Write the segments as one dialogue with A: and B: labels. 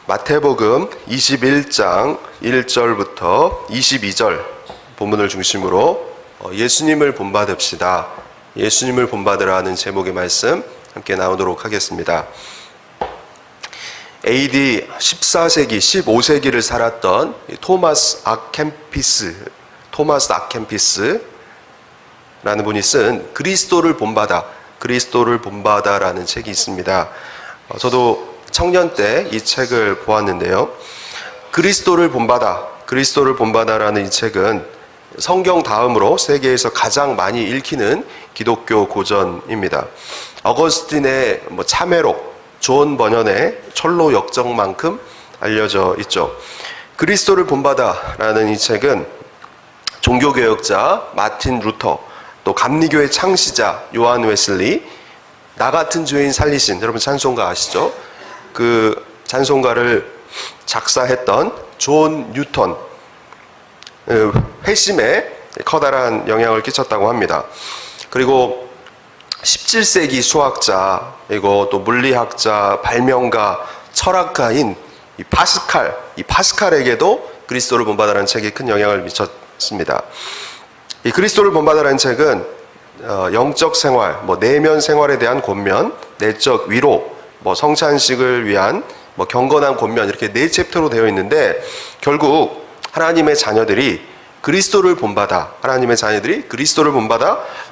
A: 마태복음 21장 1절부터 22절 본문을 중심으로 예수님을 본받읍시다. 예수님을 본받으라는 제목의 말씀 함께 나오도록 하겠습니다. AD 14세기, 15세기를 살았던 토마스 아켄피스라는 분이 쓴 그리스도를 본받아라는 책이 있습니다. 저도 청년 때 이 책을 보았는데요. 그리스도를 본받아라는 이 책은 성경 다음으로 세계에서 가장 많이 읽히는 기독교 고전입니다. 어거스틴의 참회록, 존 버년의 철로 역정만큼 알려져 있죠. 그리스도를 본받아라는 이 책은 종교개혁자 마틴 루터, 또 감리교의 창시자 요한 웨슬리, 나 같은 죄인 살리신, 여러분 찬송가 아시죠? 그 찬송가를 작사했던 존 뉴턴 회심에 커다란 영향을 끼쳤다고 합니다. 그리고 17세기 수학자, 그리고 또 물리학자, 발명가, 철학가인 이 파스칼에게도 그리스도를 본받아라는 책이 큰 영향을 미쳤습니다. 이 그리스도를 본받아라는 책은 영적 생활, 내면 생활에 대한 권면, 내적 위로, 성찬식을 위한 경건한 권면, 이렇게 4챕터로 되어 있는데, 결국 하나님의 자녀들이 그리스도를 본받아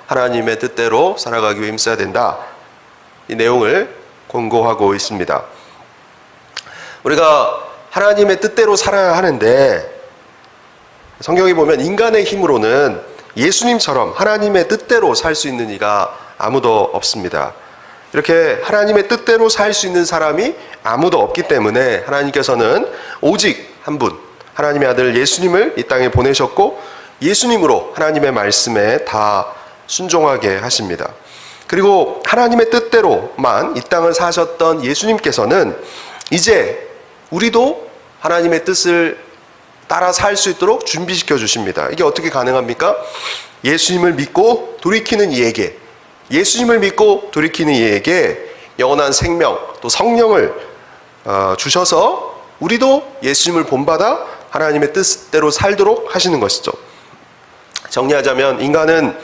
A: 하나님의 뜻대로 살아가기 위해 힘써야 된다, 이 내용을 권고하고 있습니다. 우리가 하나님의 뜻대로 살아야 하는데, 성경에 보면 인간의 힘으로는 예수님처럼 하나님의 뜻대로 살 수 있는 이가 아무도 없습니다. 이렇게 하나님의 뜻대로 살 수 있는 사람이 아무도 없기 때문에 하나님께서는 오직 한 분, 하나님의 아들 예수님을 이 땅에 보내셨고, 예수님으로 하나님의 말씀에 다 순종하게 하십니다. 그리고 하나님의 뜻대로만 이 땅을 사셨던 예수님께서는 이제 우리도 하나님의 뜻을 따라 살 수 있도록 준비시켜 주십니다. 이게 어떻게 가능합니까? 예수님을 믿고 돌이키는 이에게, 영원한 생명, 또 성령을 주셔서 우리도 예수님을 본받아 하나님의 뜻대로 살도록 하시는 것이죠. 정리하자면 인간은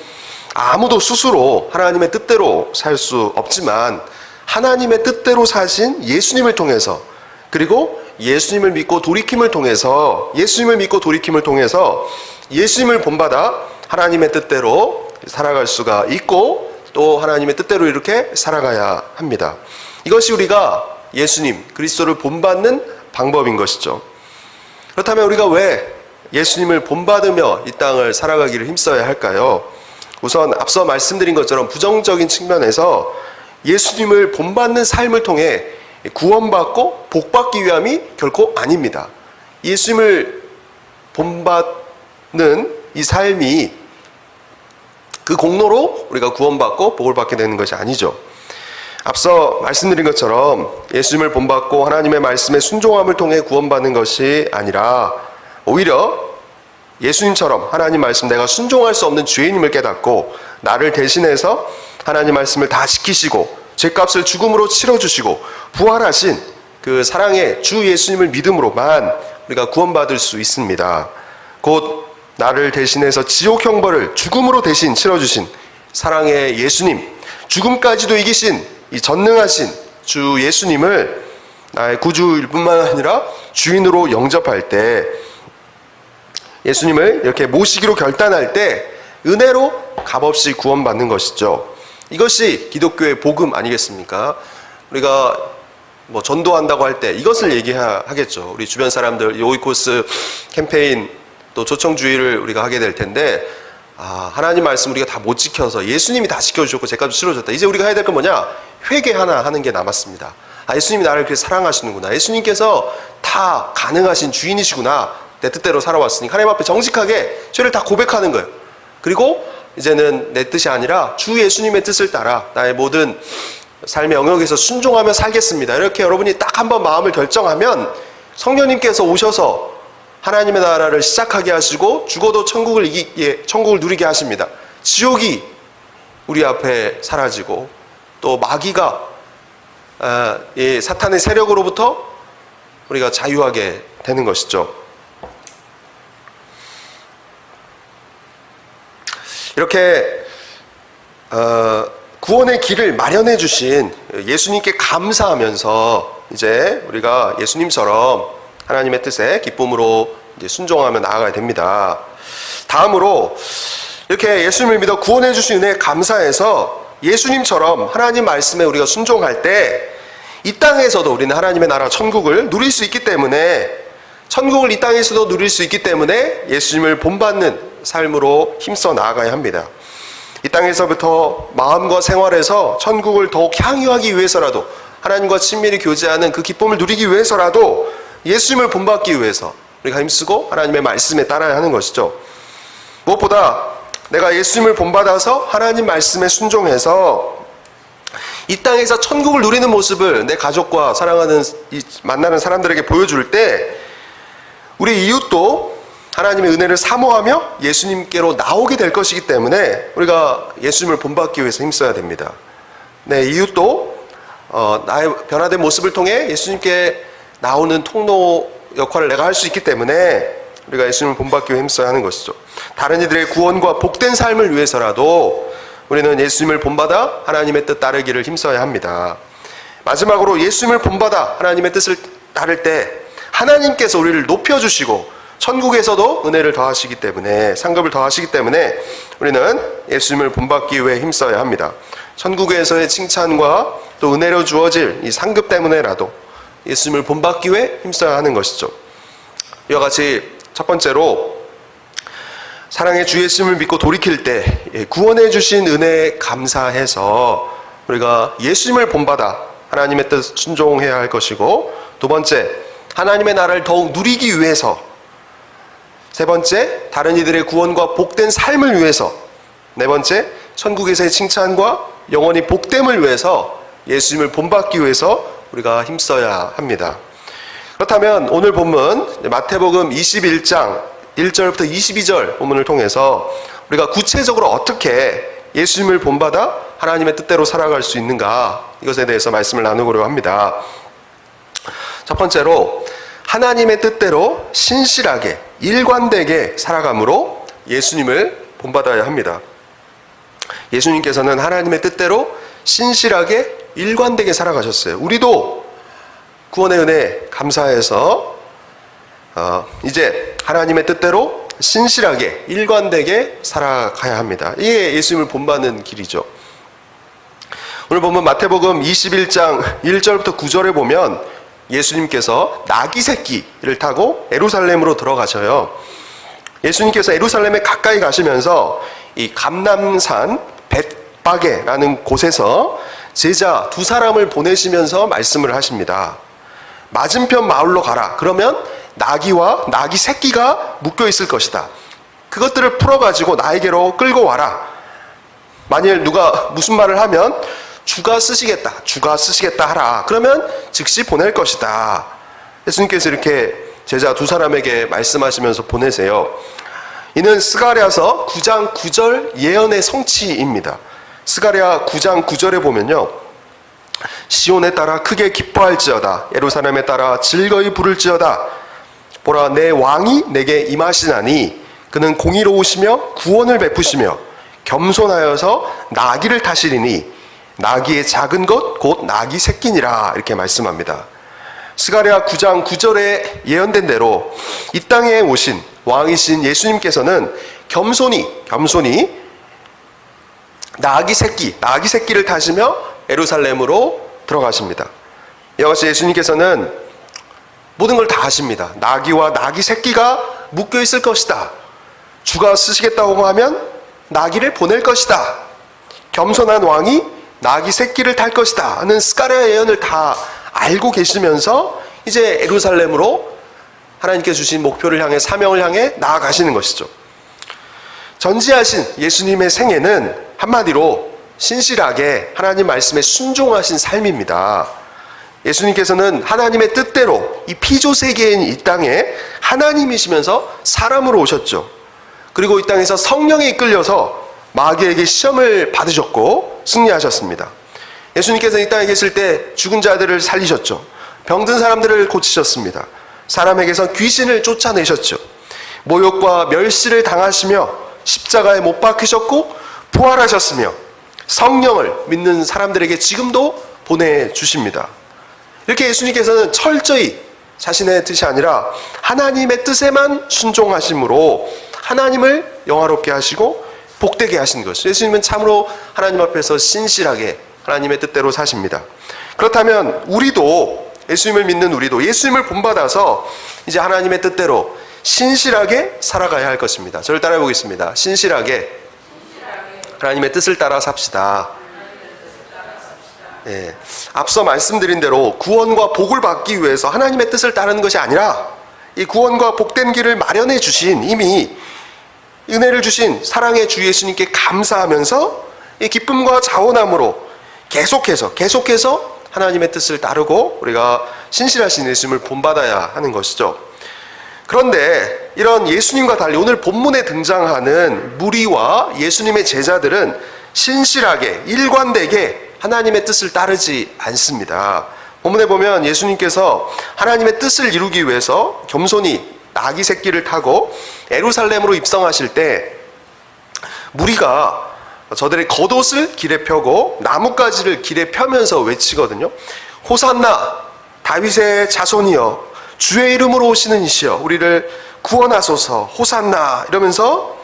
A: 아무도 스스로 하나님의 뜻대로 살 수 없지만, 하나님의 뜻대로 사신 예수님을 통해서, 그리고 예수님을 믿고 돌이킴을 통해서 예수님을 본받아 하나님의 뜻대로 살아갈 수가 있고, 또 하나님의 뜻대로 이렇게 살아가야 합니다. 이것이 우리가 예수님, 그리스도를 본받는 방법인 것이죠. 그렇다면 우리가 왜 예수님을 본받으며 이 땅을 살아가기를 힘써야 할까요? 우선 앞서 말씀드린 것처럼 부정적인 측면에서 예수님을 본받는 삶을 통해 구원받고 복받기 위함이 결코 아닙니다. 예수님을 본받는 이 삶이 그 공로로 우리가 구원받고 복을 받게 되는 것이 아니죠. 앞서 말씀드린 것처럼 예수님을 본받고 하나님의 말씀에 순종함을 통해 구원받는 것이 아니라, 오히려 예수님처럼 하나님 말씀, 내가 순종할 수 없는 죄인임을 깨닫고 나를 대신해서 하나님 말씀을 다 지키시고 죄값을 죽음으로 치러주시고 부활하신 그 사랑의 주 예수님을 믿음으로만 우리가 구원받을 수 있습니다. 곧 나를 대신해서 지옥 형벌을 죽음으로 대신 치러주신 사랑의 예수님, 죽음까지도 이기신 이 전능하신 주 예수님을 나의 구주일 뿐만 아니라 주인으로 영접할 때, 예수님을 이렇게 모시기로 결단할 때 은혜로 값없이 구원받는 것이죠. 이것이 기독교의 복음 아니겠습니까? 우리가 전도한다고 할 때 이것을 얘기하겠죠. 우리 주변 사람들, 오이코스 캠페인, 또 초청주의를 우리가 하게 될 텐데, 하나님 말씀 우리가 다 못 지켜서 예수님이 다 지켜주셨고 죄값을 치러줬다. 이제 우리가 해야 될 건 뭐냐? 회개 하나 하는 게 남았습니다. 예수님이 나를 그렇게 사랑하시는구나. 예수님께서 다 가능하신 주인이시구나. 내 뜻대로 살아왔으니까 하나님 앞에 정직하게 죄를 다 고백하는 거예요. 그리고 이제는 내 뜻이 아니라 주 예수님의 뜻을 따라 나의 모든 삶의 영역에서 순종하며 살겠습니다. 이렇게 여러분이 딱 한번 마음을 결정하면 성령님께서 오셔서 하나님의 나라를 시작하게 하시고, 죽어도 천국을 누리게 하십니다. 지옥이 우리 앞에 사라지고, 또 마귀가 사탄의 세력으로부터 우리가 자유하게 되는 것이죠. 이렇게 구원의 길을 마련해 주신 예수님께 감사하면서 이제 우리가 예수님처럼 하나님의 뜻에 기쁨으로 이제 순종하며 나아가야 됩니다. 다음으로 이렇게 예수님을 믿어 구원해 주신 은혜에 감사해서 예수님처럼 하나님 말씀에 우리가 순종할 때 이 땅에서도 우리는 하나님의 나라 천국을 누릴 수 있기 때문에, 천국을 이 땅에서도 누릴 수 있기 때문에 예수님을 본받는 삶으로 힘써 나아가야 합니다. 이 땅에서부터 마음과 생활에서 천국을 더욱 향유하기 위해서라도, 하나님과 친밀히 교제하는 그 기쁨을 누리기 위해서라도 예수님을 본받기 위해서 우리가 힘쓰고 하나님의 말씀에 따라야 하는 것이죠. 무엇보다 내가 예수님을 본받아서 하나님 말씀에 순종해서 이 땅에서 천국을 누리는 모습을 내 가족과 사랑하는 만나는 사람들에게 보여줄 때 우리 이웃도 하나님의 은혜를 사모하며 예수님께로 나오게 될 것이기 때문에 우리가 예수님을 본받기 위해서 힘써야 됩니다. 내 이웃도 나의 변화된 모습을 통해 예수님께 나오는 통로 역할을 내가 할 수 있기 때문에 우리가 예수님을 본받기 위해 힘써야 하는 것이죠. 다른 이들의 구원과 복된 삶을 위해서라도 우리는 예수님을 본받아 하나님의 뜻 따르기를 힘써야 합니다. 마지막으로 예수님을 본받아 하나님의 뜻을 따를 때 하나님께서 우리를 높여주시고 천국에서도 은혜를 더하시기 때문에, 상급을 더하시기 때문에 우리는 예수님을 본받기 위해 힘써야 합니다. 천국에서의 칭찬과 또 은혜로 주어질 이 상급 때문에라도 예수님을 본받기 위해 힘써야 하는 것이죠. 이와 같이 첫 번째로 사랑의 주 예수님을 믿고 돌이킬 때 구원해 주신 은혜에 감사해서 우리가 예수님을 본받아 하나님의 뜻 순종해야 할 것이고, 두 번째 하나님의 나라를 더욱 누리기 위해서, 세 번째 다른 이들의 구원과 복된 삶을 위해서, 네 번째 천국에서의 칭찬과 영원히 복됨을 위해서 예수님을 본받기 위해서 우리가 힘써야 합니다. 그렇다면 오늘 본문 마태복음 21장 1절부터 22절 본문을 통해서 우리가 구체적으로 어떻게 예수님을 본받아 하나님의 뜻대로 살아갈 수 있는가, 이것에 대해서 말씀을 나누고자 합니다. 첫 번째로 하나님의 뜻대로 신실하게 일관되게 살아감으로 예수님을 본받아야 합니다. 예수님께서는 하나님의 뜻대로 신실하게 일관되게 살아가셨어요. 우리도 구원의 은혜 감사해서 이제 하나님의 뜻대로 신실하게 일관되게 살아가야 합니다. 이게 예수님을 본받는 길이죠. 오늘 보면 마태복음 21장 1절부터 9절에 보면 예수님께서 나귀 새끼를 타고 예루살렘으로 들어가셔요. 예수님께서 예루살렘에 가까이 가시면서 이 감람산 벳바게라는 곳에서 제자 두 사람을 보내시면서 말씀을 하십니다. 맞은편 마을로 가라. 그러면 나귀와 나귀 새끼가 묶여 있을 것이다. 그것들을 풀어가지고 나에게로 끌고 와라. 만일 누가 무슨 말을 하면 주가 쓰시겠다 하라. 그러면 즉시 보낼 것이다. 예수님께서 이렇게 제자 두 사람에게 말씀하시면서 보내세요. 이는 스가랴서 9장 9절 예언의 성취입니다. 스가랴 9장 9절에 보면요, 시온에 따라 크게 기뻐할지어다. 예루살렘에 따라 즐거이 부를지어다. 보라, 내 왕이 내게 임하시나니 그는 공의로우시며 구원을 베푸시며 겸손하여서 나귀를 타시리니 나귀의 작은 것 곧 나귀 새끼니라. 이렇게 말씀합니다. 스가랴 9장 9절에 예언된 대로 이 땅에 오신 왕이신 예수님께서는 겸손히 나귀 새끼를 타시며 예루살렘으로 들어가십니다. 이와 같이 예수님께서는 모든 걸 다 하십니다. 나귀와 나귀 새끼가 묶여 있을 것이다. 주가 쓰시겠다고 하면 나귀를 보낼 것이다. 겸손한 왕이 나귀 새끼를 탈 것이다 하는 스가랴 예언을 다 알고 계시면서 이제 예루살렘으로 하나님께 주신 목표를 향해, 사명을 향해 나아가시는 것이죠. 전지하신 예수님의 생애는 한마디로 신실하게 하나님 말씀에 순종하신 삶입니다. 예수님께서는 하나님의 뜻대로 이 피조세계인 이 땅에 하나님이시면서 사람으로 오셨죠. 그리고 이 땅에서 성령에 이끌려서 마귀에게 시험을 받으셨고 승리하셨습니다. 예수님께서 이 땅에 계실 때 죽은 자들을 살리셨죠. 병든 사람들을 고치셨습니다. 사람에게서 귀신을 쫓아내셨죠. 모욕과 멸시를 당하시며 십자가에 못 박히셨고 부활하셨으며 성령을 믿는 사람들에게 지금도 보내주십니다. 이렇게 예수님께서는 철저히 자신의 뜻이 아니라 하나님의 뜻에만 순종하심으로 하나님을 영화롭게 하시고 복되게 하신 것이죠. 예수님은 참으로 하나님 앞에서 신실하게 하나님의 뜻대로 사십니다. 그렇다면 우리도, 예수님을 믿는 우리도 예수님을 본받아서 이제 하나님의 뜻대로 신실하게 살아가야 할 것입니다. 저를 따라해 보겠습니다. 신실하게 하나님의 뜻을 따라 삽시다. 예, 앞서 말씀드린 대로 구원과 복을 받기 위해서 하나님의 뜻을 따르는 것이 아니라 이 구원과 복된 길을 마련해 주신, 이미 은혜를 주신 사랑의 주 예수님께 감사하면서 이 기쁨과 자원함으로 계속해서 하나님의 뜻을 따르고 우리가 신실하신 예수님을 본받아야 하는 것이죠. 그런데 이런 예수님과 달리 오늘 본문에 등장하는 무리와 예수님의 제자들은 신실하게 일관되게 하나님의 뜻을 따르지 않습니다. 본문에 보면 예수님께서 하나님의 뜻을 이루기 위해서 겸손히 나귀 새끼를 타고 예루살렘으로 입성하실 때 무리가 저들의 겉옷을 길에 펴고 나뭇가지를 길에 펴면서 외치거든요. 호산나 다윗의 자손이여 주의 이름으로 오시는 이시여 우리를 구원하소서 호산나 이러면서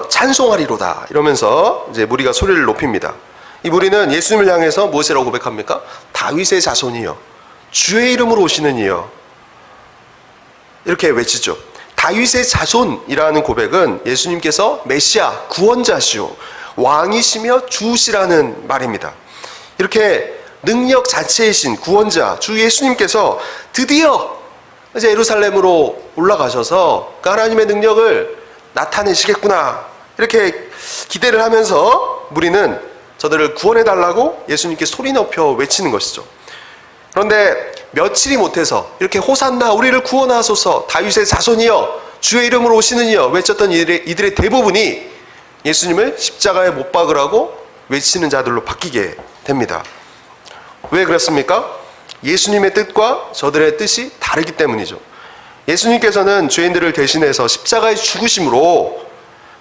A: 찬송하리로다 이러면서 이제 무리가 소리를 높입니다. 이 무리는 예수님을 향해서 무엇이라고 고백합니까? 다윗의 자손이여 주의 이름으로 오시는 이여 이렇게 외치죠. 다윗의 자손이라는 고백은 예수님께서 메시아 구원자시오 왕이시며 주시라는 말입니다. 이렇게 능력 자체이신 구원자 주 예수님께서 드디어 이제 예루살렘으로 올라가셔서 그 하나님의 능력을 나타내시겠구나 이렇게 기대를 하면서 무리는 저들을 구원해달라고 예수님께 소리 높여 외치는 것이죠. 그런데 며칠이 못해서 이렇게 호산나 우리를 구원하소서 다윗의 자손이여 주의 이름으로 오시는 이여 외쳤던 이들의 대부분이 예수님을 십자가에 못 박으라고 외치는 자들로 바뀌게 됩니다. 왜 그렇습니까? 예수님의 뜻과 저들의 뜻이 다르기 때문이죠. 예수님께서는 죄인들을 대신해서 십자가에 죽으심으로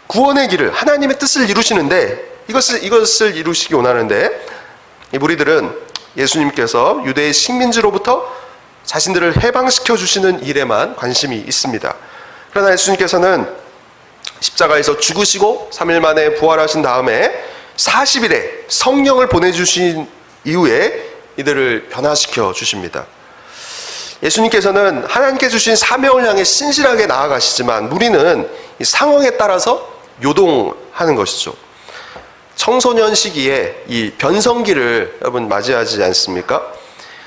A: 구원의 길을 하나님의 뜻을 이루시는데 이것을 이루시기 원하는데 이 무리들은 예수님께서 유대의 식민지로부터 자신들을 해방시켜 주시는 일에만 관심이 있습니다. 그러나 예수님께서는 십자가에서 죽으시고 3일 만에 부활하신 다음에 40일에 성령을 보내주신 이후에 이들을 변화시켜 주십니다. 예수님께서는 하나님께 주신 사명을 향해 신실하게 나아가시지만 무리는 이 상황에 따라서 요동하는 것이죠. 청소년 시기에 이 변성기를 여러분 맞이하지 않습니까?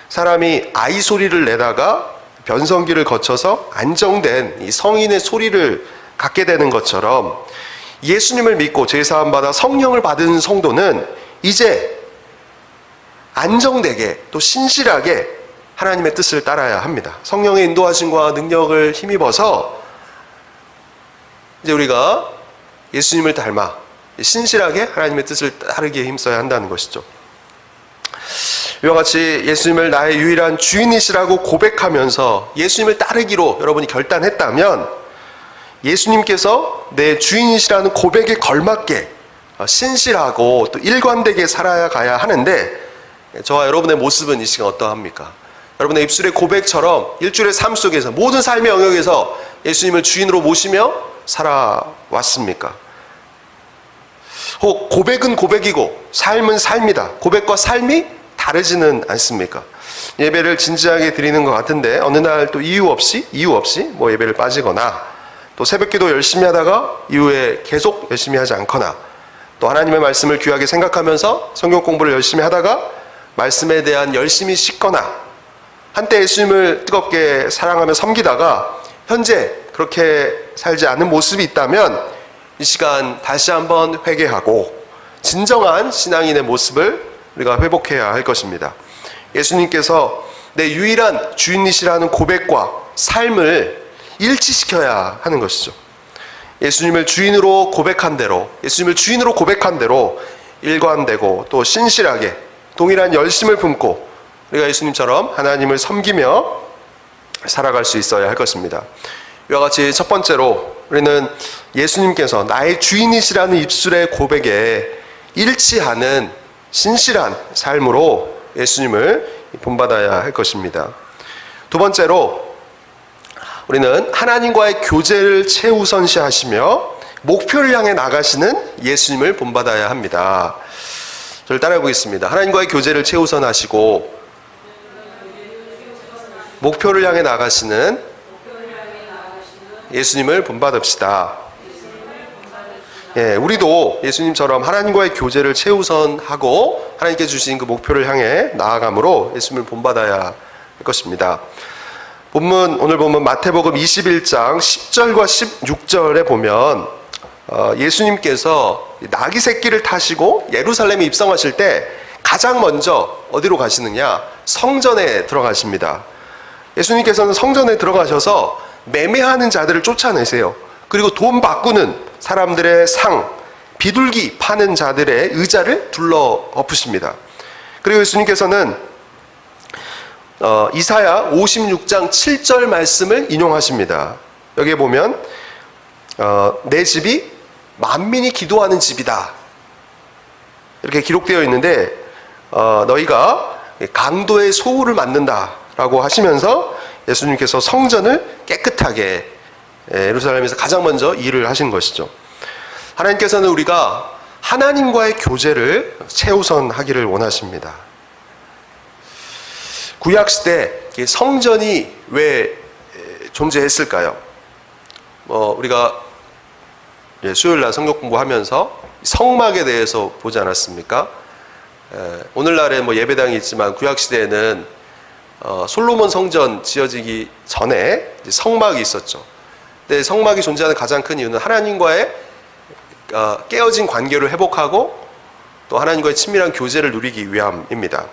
A: 사람이 아이 소리를 내다가 변성기를 거쳐서 안정된 이 성인의 소리를 갖게 되는 것처럼 예수님을 믿고 제사함 받아 성령을 받은 성도는 이제 안정되게 또 신실하게 하나님의 뜻을 따라야 합니다. 성령의 인도하심과 능력을 힘입어서 이제 우리가 예수님을 닮아 신실하게 하나님의 뜻을 따르기에 힘써야 한다는 것이죠. 이와 같이 예수님을 나의 유일한 주인이시라고 고백하면서 예수님을 따르기로 여러분이 결단했다면 예수님께서 내 주인이시라는 고백에 걸맞게 신실하고 또 일관되게 살아야 가야 하는데 저와 여러분의 모습은 이 시간 어떠합니까? 여러분의 입술의 고백처럼 일주일의 삶 속에서 모든 삶의 영역에서 예수님을 주인으로 모시며 살아왔습니까? 혹 고백은 고백이고 삶은 삶이다. 고백과 삶이 다르지는 않습니까? 예배를 진지하게 드리는 것 같은데 어느 날 또 이유 없이 뭐 예배를 빠지거나 또 새벽기도 열심히 하다가 이후에 계속 열심히 하지 않거나 또 하나님의 말씀을 귀하게 생각하면서 성경 공부를 열심히 하다가 말씀에 대한 열심히 씻거나 한때 예수님을 뜨겁게 사랑하며 섬기다가 현재 그렇게 살지 않는 모습이 있다면 이 시간 다시 한번 회개하고 진정한 신앙인의 모습을 우리가 회복해야 할 것입니다. 예수님께서 내 유일한 주인이시라는 고백과 삶을 일치시켜야 하는 것이죠. 예수님을 주인으로 고백한 대로 일관되고 또 신실하게 동일한 열심을 품고 우리가 예수님처럼 하나님을 섬기며 살아갈 수 있어야 할 것입니다. 이와 같이 첫 번째로 우리는 예수님께서 나의 주인이시라는 입술의 고백에 일치하는 신실한 삶으로 예수님을 본받아야 할 것입니다. 두 번째로 우리는 하나님과의 교제를 최우선시하시며 목표를 향해 나가시는 예수님을 본받아야 합니다. 저를 따라해 보겠습니다. 하나님과의 교제를 최우선하시고 목표를 향해 나가시는 예수님을 본받읍시다. 예, 우리도 예수님처럼 하나님과의 교제를 최우선하고 하나님께 주신 그 목표를 향해 나아감으로 예수님을 본받아야 할 것입니다. 오늘 본문 마태복음 21장 10절과 16절에 보면 예수님께서 나귀 새끼를 타시고 예루살렘에 입성하실 때 가장 먼저 어디로 가시느냐? 성전에 들어가십니다. 예수님께서는 성전에 들어가셔서 매매하는 자들을 쫓아내세요. 그리고 돈 바꾸는 사람들의 비둘기 파는 자들의 의자를 둘러 엎으십니다. 그리고 예수님께서는 이사야 56장 7절 말씀을 인용하십니다. 여기에 보면 내 집이 만민이 기도하는 집이다 이렇게 기록되어 있는데 너희가 강도의 소울을 만든다 라고 하시면서 예수님께서 성전을 깨끗하게 예루살렘에서 가장 먼저 일을 하신 것이죠. 하나님께서는 우리가 하나님과의 교제를 최우선하기를 원하십니다. 구약시대 성전이 왜 존재했을까요? 우리가 수요일날 성경 공부하면서 성막에 대해서 보지 않았습니까? 오늘날에 예배당이 있지만 구약시대에는 솔로몬 성전 지어지기 전에 성막이 있었죠. 근데 성막이 존재하는 가장 큰 이유는 하나님과의 깨어진 관계를 회복하고 또 하나님과의 친밀한 교제를 누리기 위함입니다.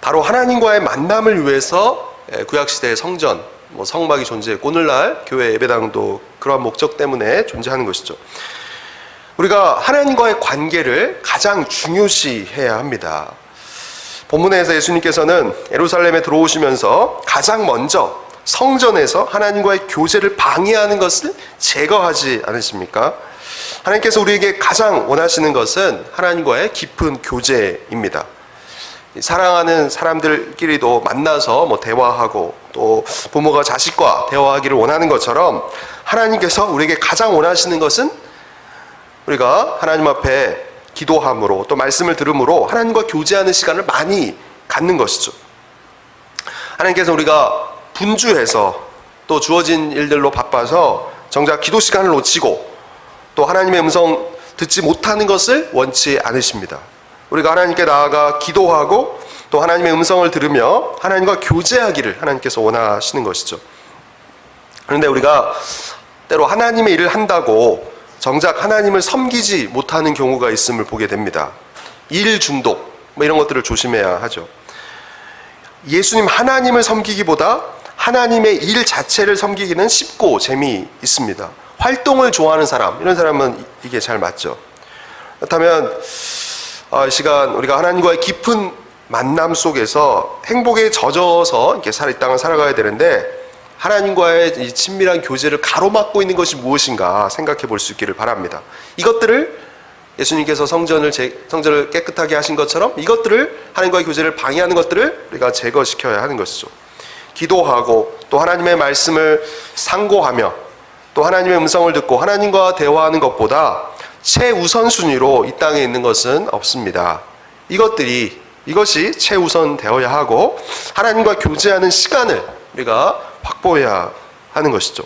A: 바로 하나님과의 만남을 위해서 구약시대의 성전, 성막이 존재했고 오늘날 교회 예배당도 그러한 목적 때문에 존재하는 것이죠. 우리가 하나님과의 관계를 가장 중요시해야 합니다. 본문에서 예수님께서는 예루살렘에 들어오시면서 가장 먼저 성전에서 하나님과의 교제를 방해하는 것을 제거하지 않으십니까? 하나님께서 우리에게 가장 원하시는 것은 하나님과의 깊은 교제입니다. 사랑하는 사람들끼리도 만나서 대화하고 또 부모가 자식과 대화하기를 원하는 것처럼 하나님께서 우리에게 가장 원하시는 것은 우리가 하나님 앞에 기도함으로 또 말씀을 들음으로 하나님과 교제하는 시간을 많이 갖는 것이죠. 하나님께서 우리가 분주해서 또 주어진 일들로 바빠서 정작 기도 시간을 놓치고 또 하나님의 음성 듣지 못하는 것을 원치 않으십니다. 우리가 하나님께 나아가 기도하고 또 하나님의 음성을 들으며 하나님과 교제하기를 하나님께서 원하시는 것이죠. 그런데 우리가 때로 하나님의 일을 한다고 정작 하나님을 섬기지 못하는 경우가 있음을 보게 됩니다. 일 중독 이런 것들을 조심해야 하죠. 예수님 하나님을 섬기기보다 하나님의 일 자체를 섬기기는 쉽고 재미있습니다. 활동을 좋아하는 사람, 이런 사람은 이게 잘 맞죠. 그렇다면 이 시간 우리가 하나님과의 깊은 만남 속에서 행복에 젖어서 이렇게 이 땅을 살아가야 되는데 하나님과의 이 친밀한 교제를 가로막고 있는 것이 무엇인가 생각해 볼 수 있기를 바랍니다. 이것들을 예수님께서 성전을 깨끗하게 하신 것처럼 이것들을 하나님과의 교제를 방해하는 것들을 우리가 제거시켜야 하는 것이죠. 기도하고 또 하나님의 말씀을 상고하며 또 하나님의 음성을 듣고 하나님과 대화하는 것보다 최우선순위로 이 땅에 있는 것은 없습니다. 이것이 최우선 되어야 하고 하나님과 교제하는 시간을 우리가 확보해야 하는 것이죠.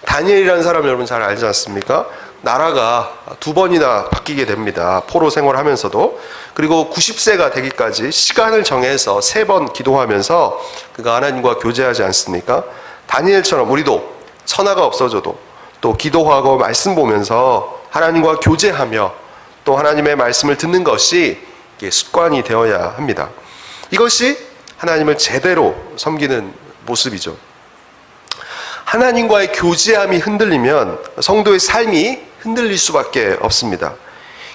A: 다니엘이라는 사람 여러분 잘 알지 않습니까? 나라가 2번이나 바뀌게 됩니다. 포로 생활하면서도. 그리고 90세가 되기까지 시간을 정해서 3번 기도하면서 그가 하나님과 교제하지 않습니까? 다니엘처럼 우리도 천하가 없어져도 또 기도하고 말씀 보면서 하나님과 교제하며 또 하나님의 말씀을 듣는 것이 습관이 되어야 합니다. 이것이 하나님을 제대로 섬기는 모습이죠. 하나님과의 교제함이 흔들리면 성도의 삶이 흔들릴 수밖에 없습니다.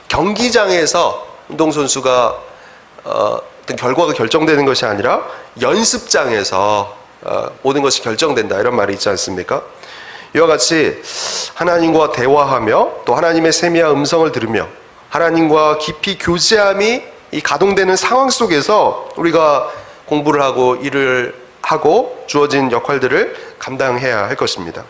A: 경기장에서 운동선수가 어떤 결과가 결정되는 것이 아니라 연습장에서 모든 것이 결정된다, 이런 말이 있지 않습니까? 이와 같이 하나님과 대화하며 또 하나님의 세미한 음성을 들으며 하나님과 깊이 교제함이 이 가동되는 상황 속에서 우리가 공부를 하고 일을 하고 주어진 역할들을 감당해야 할 것입니다.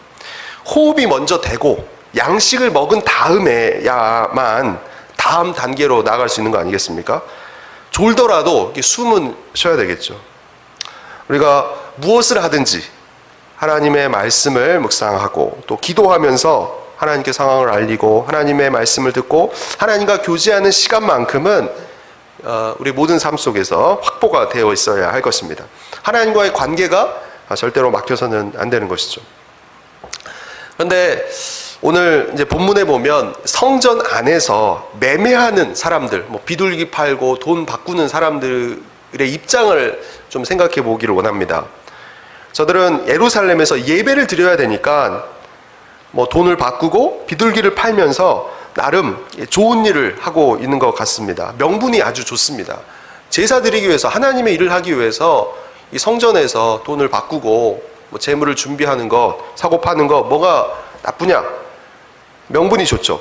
A: 호흡이 먼저 되고 양식을 먹은 다음에야만 다음 단계로 나아갈 수 있는 거 아니겠습니까? 졸더라도 숨은 쉬어야 되겠죠. 우리가 무엇을 하든지 하나님의 말씀을 묵상하고 또 기도하면서 하나님께 상황을 알리고 하나님의 말씀을 듣고 하나님과 교제하는 시간만큼은 우리 모든 삶 속에서 확보가 되어 있어야 할 것입니다. 하나님과의 관계가 절대로 막혀서는 안 되는 것이죠. 그런데 오늘 이제 본문에 보면 성전 안에서 매매하는 사람들, 비둘기 팔고 돈 바꾸는 사람들의 입장을 좀 생각해 보기를 원합니다. 저들은 예루살렘에서 예배를 드려야 되니까 돈을 바꾸고 비둘기를 팔면서 나름 좋은 일을 하고 있는 것 같습니다. 명분이 아주 좋습니다. 제사 드리기 위해서, 하나님의 일을 하기 위해서 이 성전에서 돈을 바꾸고 재물을 준비하는 것, 사고 파는 것, 뭐가 나쁘냐? 명분이 좋죠.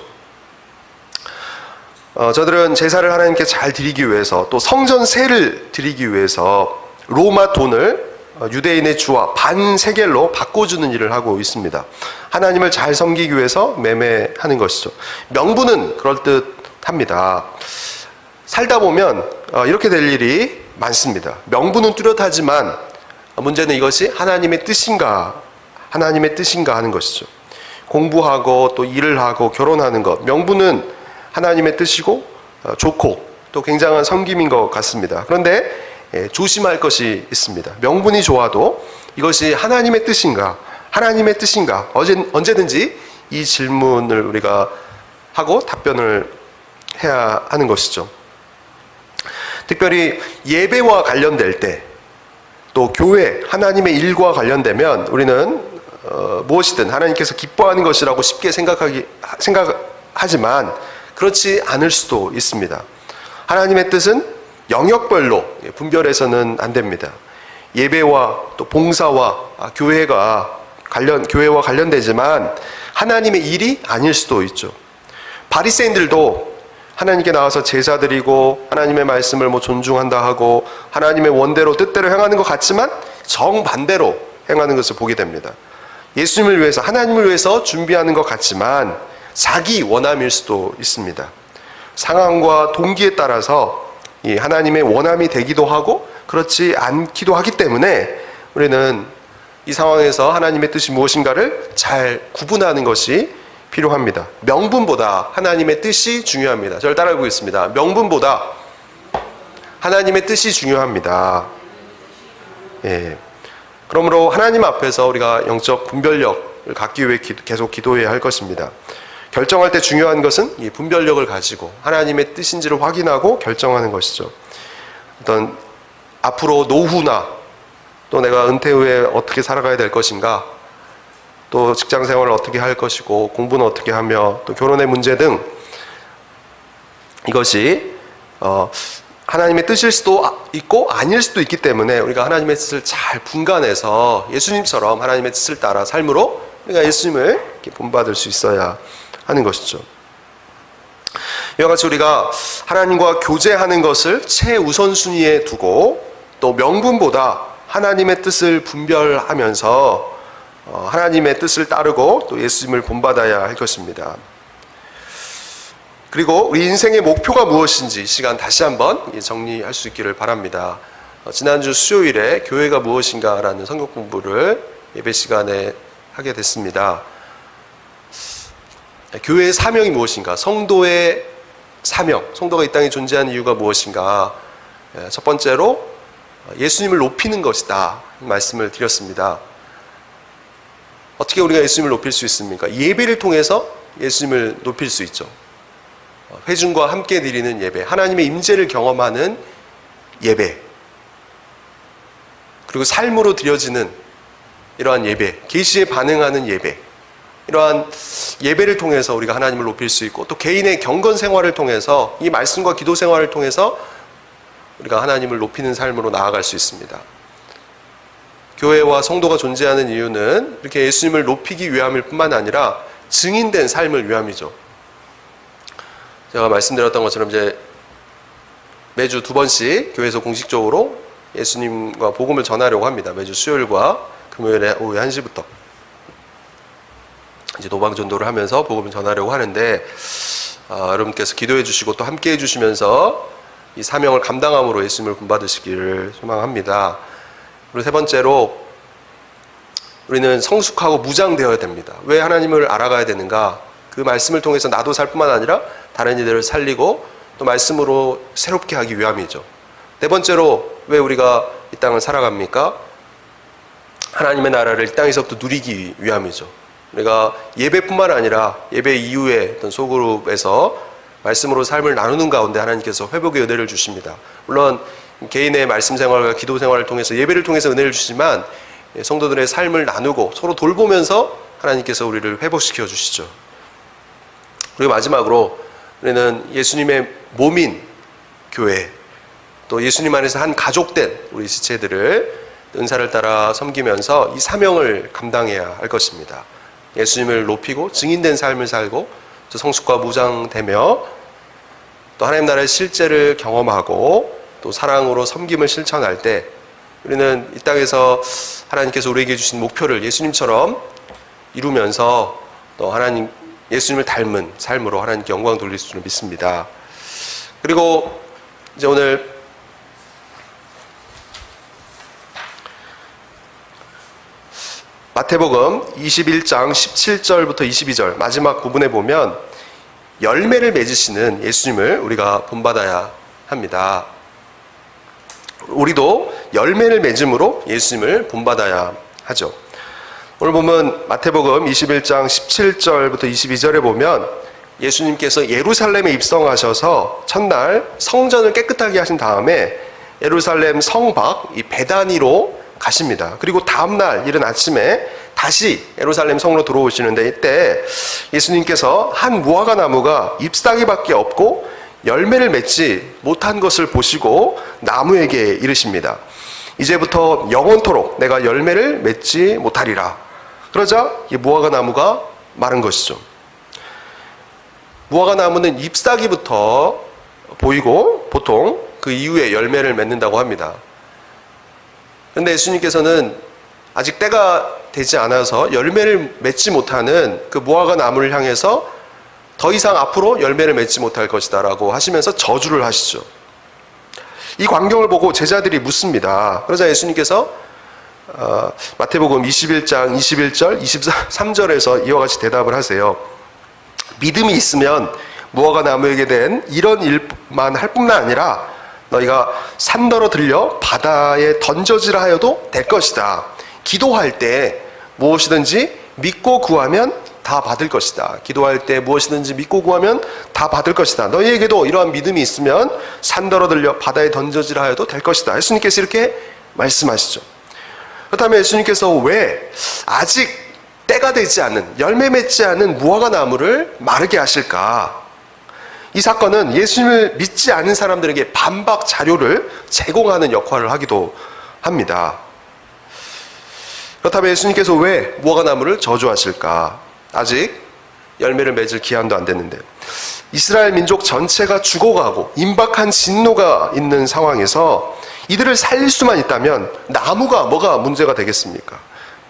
A: 저들은 제사를 하나님께 잘 드리기 위해서 또 성전세를 드리기 위해서 로마 돈을 유대인의 주와 반세겔로 바꿔주는 일을 하고 있습니다. 하나님을 잘 섬기기 위해서 매매하는 것이죠. 명분은 그럴듯합니다. 살다 보면 이렇게 될 일이 많습니다. 명분은 뚜렷하지만 문제는 이것이 하나님의 뜻인가 하는 것이죠. 공부하고 또 일을 하고 결혼하는 것, 명분은 하나님의 뜻이고 좋고 또 굉장한 섬김인 것 같습니다. 그런데 조심할 것이 있습니다. 명분이 좋아도 이것이 하나님의 뜻인가 언제든지 이 질문을 우리가 하고 답변을 해야 하는 것이죠. 특별히 예배와 관련될 때, 또 교회, 하나님의 일과 관련되면 우리는 무엇이든 하나님께서 기뻐하는 것이라고 쉽게 생각하지만 그렇지 않을 수도 있습니다. 하나님의 뜻은 영역별로 분별해서는 안 됩니다. 예배와 또 봉사와 교회와 관련되지만 하나님의 일이 아닐 수도 있죠. 바리새인들도 하나님께 나와서 제사 드리고 하나님의 말씀을 존중한다 하고 하나님의 원대로 뜻대로 행하는 것 같지만 정반대로 행하는 것을 보게 됩니다. 예수님을 위해서, 하나님을 위해서 준비하는 것 같지만 자기 원함일 수도 있습니다. 상황과 동기에 따라서 이 하나님의 원함이 되기도 하고 그렇지 않기도 하기 때문에 우리는 이 상황에서 하나님의 뜻이 무엇인가를 잘 구분하는 것이 필요합니다. 명분보다 하나님의 뜻이 중요합니다. 저를 따라해 보겠습니다. 명분보다 하나님의 뜻이 중요합니다. 예. 그러므로 하나님 앞에서 우리가 영적 분별력을 갖기 위해 계속 기도해야 할 것입니다. 결정할 때 중요한 것은 이 분별력을 가지고 하나님의 뜻인지를 확인하고 결정하는 것이죠. 어떤 앞으로 노후나 또 내가 은퇴 후에 어떻게 살아가야 될 것인가, 또 직장 생활을 어떻게 할 것이고 공부는 어떻게 하며 또 결혼의 문제 등 이것이 하나님의 뜻일 수도 있고 아닐 수도 있기 때문에 우리가 하나님의 뜻을 잘 분간해서 예수님처럼 하나님의 뜻을 따라 삶으로 우리가 예수님을 본받을 수 있어야 하는 것이죠. 이와 같이 우리가 하나님과 교제하는 것을 최우선순위에 두고 또 명분보다 하나님의 뜻을 분별하면서 하나님의 뜻을 따르고 또 예수님을 본받아야 할 것입니다. 그리고 우리 인생의 목표가 무엇인지 이 시간 다시 한번 정리할 수 있기를 바랍니다. 지난주 수요일에 교회가 무엇인가라는 성경 공부를 예배 시간에 하게 됐습니다. 교회의 사명이 무엇인가? 성도의 사명, 성도가 이 땅에 존재하는 이유가 무엇인가? 첫 번째로 예수님을 높이는 것이다 말씀을 드렸습니다. 어떻게 우리가 예수님을 높일 수 있습니까? 예배를 통해서 예수님을 높일 수 있죠. 회중과 함께 드리는 예배, 하나님의 임재를 경험하는 예배, 그리고 삶으로 드려지는 이러한 예배, 계시에 반응하는 예배, 이러한 예배를 통해서 우리가 하나님을 높일 수 있고 또 개인의 경건 생활을 통해서 이 말씀과 기도 생활을 통해서 우리가 하나님을 높이는 삶으로 나아갈 수 있습니다. 교회와 성도가 존재하는 이유는 이렇게 예수님을 높이기 위함일 뿐만 아니라 증인된 삶을 위함이죠. 제가 말씀드렸던 것처럼 이제 매주 2번씩 교회에서 공식적으로 예수님과 복음을 전하려고 합니다. 매주 수요일과 금요일에 오후 1시부터 이제 노방전도를 하면서 복음을 전하려고 하는데, 여러분께서 기도해 주시고 또 함께 해 주시면서 이 사명을 감당함으로 예수님을 본받으시기를 소망합니다. 그리고 세 번째로, 우리는 성숙하고 무장되어야 됩니다. 왜 하나님을 알아가야 되는가? 그 말씀을 통해서 나도 살 뿐만 아니라 다른 이들을 살리고 또 말씀으로 새롭게 하기 위함이죠. 네 번째로, 왜 우리가 이 땅을 살아갑니까? 하나님의 나라를 이 땅에서부터 누리기 위함이죠. 우리가 예배뿐만 아니라 예배 이후에 어떤 소그룹에서 말씀으로 삶을 나누는 가운데 하나님께서 회복의 은혜를 주십니다. 물론 개인의 말씀 생활과 기도 생활을 통해서, 예배를 통해서 은혜를 주시지만 성도들의 삶을 나누고 서로 돌보면서 하나님께서 우리를 회복시켜 주시죠. 그리고 마지막으로, 우리는 예수님의 몸인 교회, 또 예수님 안에서 한 가족된 우리 지체들을 은사를 따라 섬기면서 이 사명을 감당해야 할 것입니다. 예수님을 높이고 증인된 삶을 살고 또 성숙과 무장되며 또 하나님 나라의 실제를 경험하고 또 사랑으로 섬김을 실천할 때, 우리는 이 땅에서 하나님께서 우리에게 주신 목표를 예수님처럼 이루면서 또 예수님을 닮은 삶으로 하나님께 영광 돌릴 수 있는 믿습니다. 그리고 이제 오늘 마태복음 21장 17절부터 22절 마지막 부분에 보면 열매를 맺으시는 예수님을 우리가 본받아야 합니다. 우리도 열매를 맺음으로 예수님을 본받아야 하죠. 오늘 보면 마태복음 21장 17절부터 22절에 보면 예수님께서 예루살렘에 입성하셔서 첫날 성전을 깨끗하게 하신 다음에 예루살렘 성 밖 이 베다니로 가십니다. 그리고 다음날 이른 아침에 다시 예루살렘 성으로 들어오시는데, 이때 예수님께서 한 무화과 나무가 잎사귀밖에 없고 열매를 맺지 못한 것을 보시고 나무에게 이르십니다. 이제부터 영원토록 내가 열매를 맺지 못하리라. 그러자 이 무화과 나무가 마른 것이죠. 무화과 나무는 잎사귀부터 보이고 보통 그 이후에 열매를 맺는다고 합니다. 그런데 예수님께서는 아직 때가 되지 않아서 열매를 맺지 못하는 그 무화과 나무를 향해서 더 이상 앞으로 열매를 맺지 못할 것이다 라고 하시면서 저주를 하시죠. 이 광경을 보고 제자들이 묻습니다. 그러자 예수님께서 마태복음 21장 21절 23절에서 이와 같이 대답을 하세요. 믿음이 있으면 무화과 나무에게 된 이런 일만 할 뿐만 아니라 너희가 산더러 들려 바다에 던져지라 하여도 될 것이다. 기도할 때 무엇이든지 믿고 구하면 다 받을 것이다. 기도할 때 무엇이든지 믿고 구하면 다 받을 것이다. 너희에게도 이러한 믿음이 있으면 산더러 들려 바다에 던져지라 하여도 될 것이다. 예수님께서 이렇게 말씀하시죠. 그렇다면 예수님께서 왜 아직 때가 되지 않은, 열매 맺지 않은 무화과 나무를 마르게 하실까? 이 사건은 예수님을 믿지 않은 사람들에게 반박 자료를 제공하는 역할을 하기도 합니다. 그렇다면 예수님께서 왜 무화과 나무를 저주하실까? 아직 열매를 맺을 기한도 안 됐는데, 이스라엘 민족 전체가 죽어가고 임박한 진노가 있는 상황에서 이들을 살릴 수만 있다면 나무가 뭐가 문제가 되겠습니까?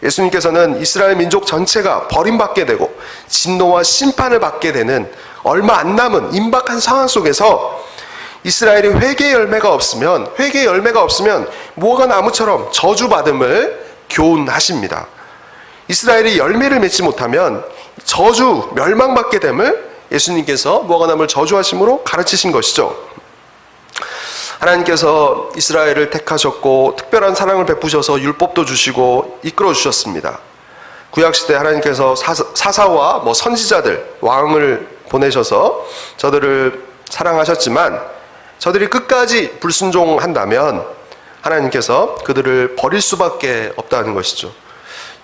A: 예수님께서는 이스라엘 민족 전체가 버림받게 되고 진노와 심판을 받게 되는 얼마 안 남은 임박한 상황 속에서 이스라엘이 회개의 열매가 없으면 무화과 나무처럼 저주받음을 교훈하십니다. 이스라엘이 열매를 맺지 못하면 저주, 멸망받게 됨을 예수님께서 무화과 나무를 저주하심으로 가르치신 것이죠. 하나님께서 이스라엘을 택하셨고 특별한 사랑을 베푸셔서 율법도 주시고 이끌어 주셨습니다. 구약시대 하나님께서 사사와 선지자들, 왕을 보내셔서 저들을 사랑하셨지만 저들이 끝까지 불순종한다면 하나님께서 그들을 버릴 수밖에 없다는 것이죠.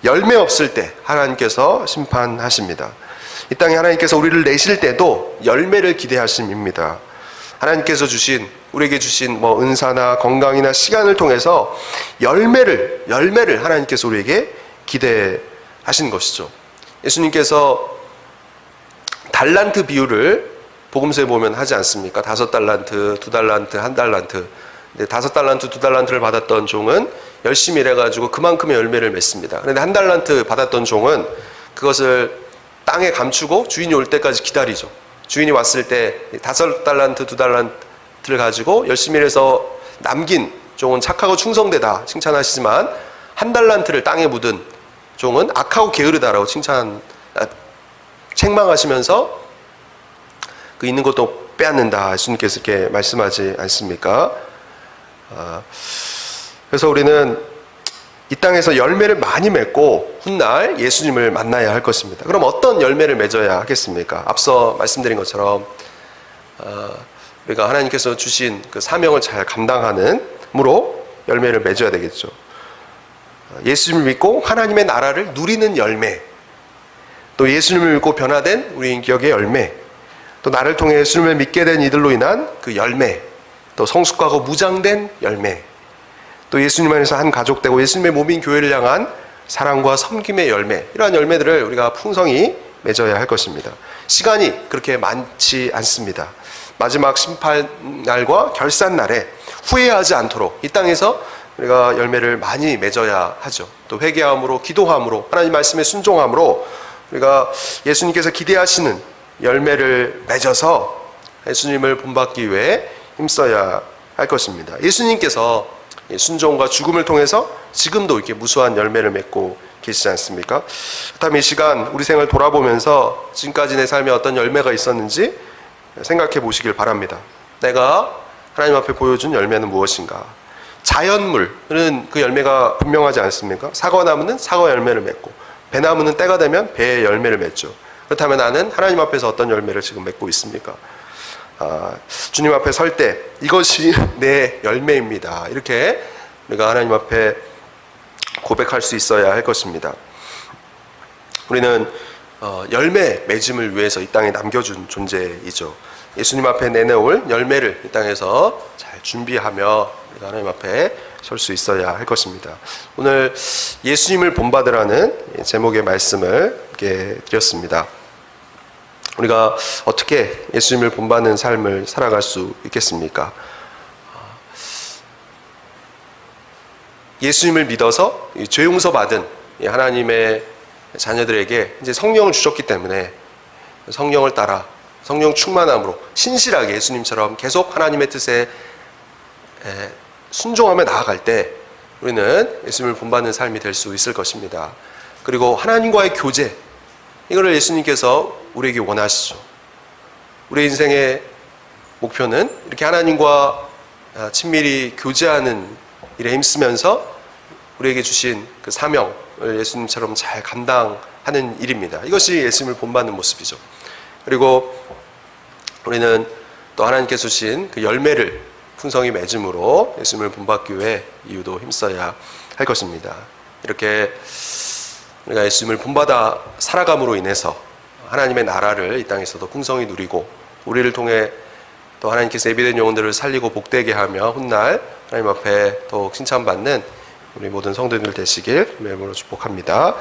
A: 열매 없을 때 하나님께서 심판하십니다. 이 땅에 하나님께서 우리를 내실 때도 열매를 기대하심입니다. 하나님께서 주신 우리에게 주신 뭐 은사나 건강이나 시간을 통해서 열매를 하나님께서 우리에게 기대하시는 것이죠. 예수님께서 달란트 비유를 복음서에 보면 하지 않습니까? 5달란트, 2달란트, 1달란트. 근데 5달란트, 2달란트를 받았던 종은 열심히 일해가지고 그만큼의 열매를 맺습니다. 그런데 1달란트 받았던 종은 그것을 땅에 감추고 주인이 올 때까지 기다리죠. 주인이 왔을 때 5달란트, 2달란트를 가지고 열심히 일해서 남긴 종은 착하고 충성되다 칭찬하시지만 1달란트를 땅에 묻은 종은 악하고 게으르다라고 책망하시면서 그 있는 것도 빼앗는다. 예수님께서 이렇게 말씀하지 않습니까? 그래서 우리는 이 땅에서 열매를 많이 맺고 훗날 예수님을 만나야 할 것입니다. 그럼 어떤 열매를 맺어야 하겠습니까? 앞서 말씀드린 것처럼 우리가 하나님께서 주신 그 사명을 잘 감당하는으로 열매를 맺어야 되겠죠. 예수님을 믿고 하나님의 나라를 누리는 열매, 또 예수님을 믿고 변화된 우리 인격의 열매, 또 나를 통해 예수님을 믿게 된 이들로 인한 그 열매, 또 성숙하고 무장된 열매, 또 예수님 안에서 한 가족 되고 예수님의 몸인 교회를 향한 사랑과 섬김의 열매, 이러한 열매들을 우리가 풍성히 맺어야 할 것입니다. 시간이 그렇게 많지 않습니다. 마지막 심판날과 결산날에 후회하지 않도록 이 땅에서 우리가 열매를 많이 맺어야 하죠. 또 회개함으로, 기도함으로, 하나님 말씀에 순종함으로 우리가 예수님께서 기대하시는 열매를 맺어서 예수님을 본받기 위해 힘써야 할 것입니다. 예수님께서 순종과 죽음을 통해서 지금도 이렇게 무수한 열매를 맺고 계시지 않습니까? 그렇다면 이 시간 우리 생을 돌아보면서 지금까지 내 삶에 어떤 열매가 있었는지 생각해 보시길 바랍니다. 내가 하나님 앞에 보여준 열매는 무엇인가? 자연물은 그 열매가 분명하지 않습니까? 사과나무는 사과 열매를 맺고 배나무는 때가 되면 배의 열매를 맺죠. 그렇다면 나는 하나님 앞에서 어떤 열매를 지금 맺고 있습니까? 주님 앞에 설 때 이것이 내 열매입니다. 이렇게 우리가 하나님 앞에 고백할 수 있어야 할 것입니다. 우리는 열매 맺음을 위해서 이 땅에 남겨준 존재이죠. 예수님 앞에 내놓을 열매를 이 땅에서 잘 준비하며 우리가 하나님 앞에 설 수 있어야 할 것입니다. 오늘 예수님을 본받으라는 제목의 말씀을 이렇게 드렸습니다. 우리가 어떻게 예수님을 본받는 삶을 살아갈 수 있겠습니까? 예수님을 믿어서 죄 용서 받은 하나님의 자녀들에게 이제 성령을 주셨기 때문에 성령을 따라 성령 충만함으로 신실하게 예수님처럼 계속 하나님의 뜻에 순종하며 나아갈 때 우리는 예수님을 본받는 삶이 될 수 있을 것입니다. 그리고 하나님과의 교제, 이거를 예수님께서 우리에게 원하시죠. 우리 인생의 목표는 이렇게 하나님과 친밀히 교제하는 일에 힘쓰면서 우리에게 주신 그 사명을 예수님처럼 잘 감당하는 일입니다. 이것이 예수님을 본받는 모습이죠. 그리고 우리는 또 하나님께서 주신 그 열매를 풍성히 맺음으로 예수님을 본받기 위해 이유도 힘써야 할 것입니다. 이렇게 우리가 예수님을 본받아 살아감으로 인해서 하나님의 나라를 이 땅에서도 풍성히 누리고 우리를 통해 또 하나님께서 예비된 영혼들을 살리고 복되게 하며 훗날 하나님 앞에 더욱 칭찬받는 우리 모든 성도들 되시길 주님의 이름으로 축복합니다.